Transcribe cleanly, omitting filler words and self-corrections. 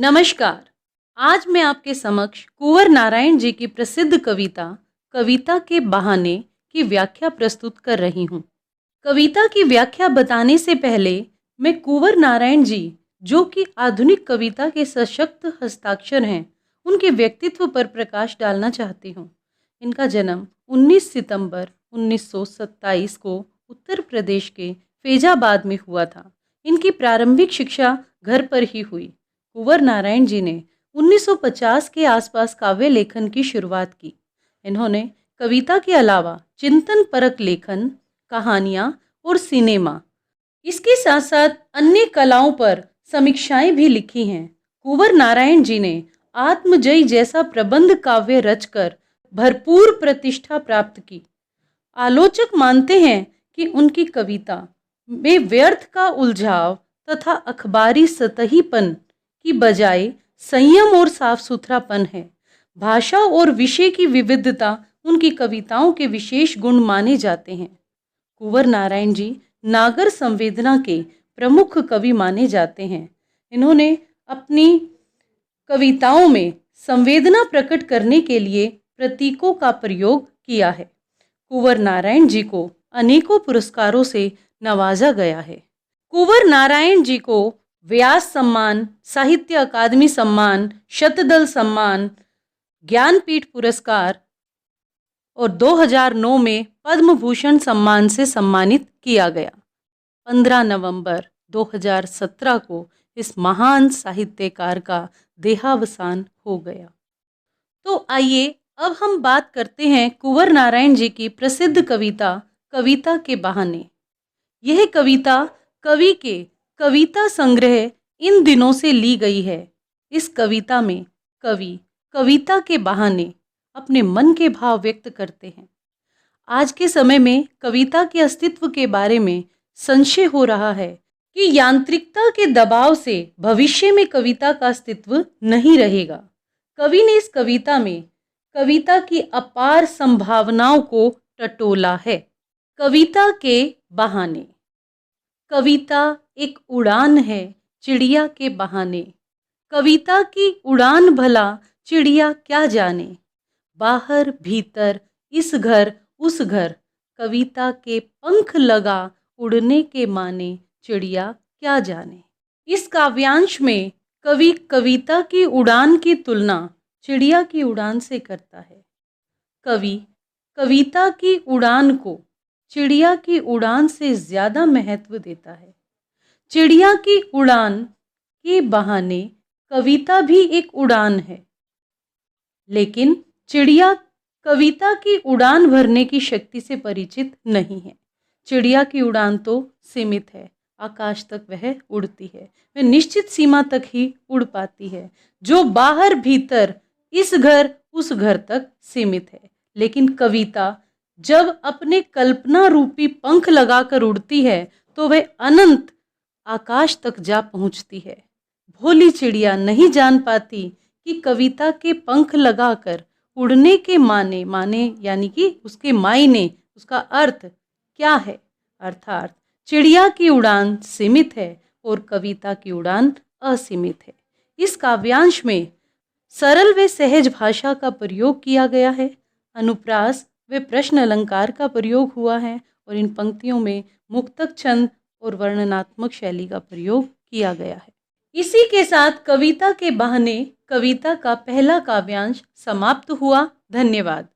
नमस्कार। आज मैं आपके समक्ष कुंवर नारायण जी की प्रसिद्ध कविता कविता के बहाने की व्याख्या प्रस्तुत कर रही हूँ। कविता की व्याख्या बताने से पहले मैं कुंवर नारायण जी, जो कि आधुनिक कविता के सशक्त हस्ताक्षर हैं, उनके व्यक्तित्व पर प्रकाश डालना चाहती हूँ। इनका जन्म 19 सितंबर 1927 को उत्तर प्रदेश के फैजाबाद में हुआ था। इनकी प्रारंभिक शिक्षा घर पर ही हुई। कुंवर नारायण जी ने 1950 के आसपास काव्य लेखन की शुरुआत की। इन्होंने कविता के अलावा चिंतन परक लेखन, कहानियाँ और सिनेमा, इसके साथ साथ अन्य कलाओं पर समीक्षाएं भी लिखी हैं। कुंवर नारायण जी ने आत्मजयी जैसा प्रबंध काव्य रचकर भरपूर प्रतिष्ठा प्राप्त की। आलोचक मानते हैं कि उनकी कविता में व्यर्थ का उलझाव तथा अखबारी सतहीपन की बजाय संयम और साफ सुथरापन है। भाषा और विषय की विविधता उनकी कविताओं के विशेष गुण माने जाते हैं। कुंवर नारायण जी नागर संवेदना के प्रमुख कवि माने जाते हैं। इन्होंने अपनी कविताओं में संवेदना प्रकट करने के लिए प्रतीकों का प्रयोग किया है। कुंवर नारायण जी को अनेकों पुरस्कारों से नवाजा गया है। कुंवर नारायण जी को व्यास सम्मान, साहित्य अकादमी सम्मान, शतदल सम्मान, ज्ञानपीठ पुरस्कार और 2009 में पद्म भूषण सम्मान से सम्मानित किया गया। 15 नवंबर 2017 को इस महान साहित्यकार का देहावसान हो गया। तो आइए अब हम बात करते हैं कुंवर नारायण जी की प्रसिद्ध कविता कविता के बहाने। यह कविता कवि के कविता संग्रह इन दिनों से ली गई है। इस कविता में कवि कविता के बहाने अपने मन के भाव व्यक्त करते हैं। आज के समय में कविता के अस्तित्व के बारे में संशय हो रहा है कि यांत्रिकता के दबाव से भविष्य में कविता का अस्तित्व नहीं रहेगा। कवि ने इस कविता में कविता की अपार संभावनाओं को टटोला है। कविता के बहाने। कविता एक उड़ान है चिड़िया के बहाने। कविता की उड़ान भला चिड़िया क्या जाने। बाहर भीतर इस घर उस घर, कविता के पंख लगा उड़ने के माने चिड़िया क्या जाने। इस काव्यांश में कवि कविता की उड़ान की तुलना चिड़िया की उड़ान से करता है। कवि कविता की उड़ान को चिड़िया की उड़ान से ज्यादा महत्व देता है। चिड़िया की उड़ान के बहाने कविता भी एक उड़ान है, लेकिन चिड़िया कविता की उड़ान भरने की शक्ति से परिचित नहीं है। चिड़िया की उड़ान तो सीमित है, आकाश तक वह उड़ती है, वह निश्चित सीमा तक ही उड़ पाती है, जो बाहर भीतर इस घर उस घर तक सीमित है। लेकिन कविता जब अपने कल्पना रूपी पंख लगाकर उड़ती है तो वह अनंत आकाश तक जा पहुंचती है। भोली चिड़िया नहीं जान पाती कि कविता के पंख लगाकर उड़ने के माने यानी कि उसके मायने, उसका अर्थ क्या है। अर्थात चिड़िया की उड़ान सीमित है और कविता की उड़ान असीमित है। इस काव्यांश में सरल व सहज भाषा का प्रयोग किया गया है। अनुप्रास व प्रश्न अलंकार का प्रयोग हुआ है और इन पंक्तियों में मुक्तक छंद और वर्णनात्मक शैली का प्रयोग किया गया है। इसी के साथ कविता के बहाने कविता का पहला काव्यांश समाप्त हुआ। धन्यवाद।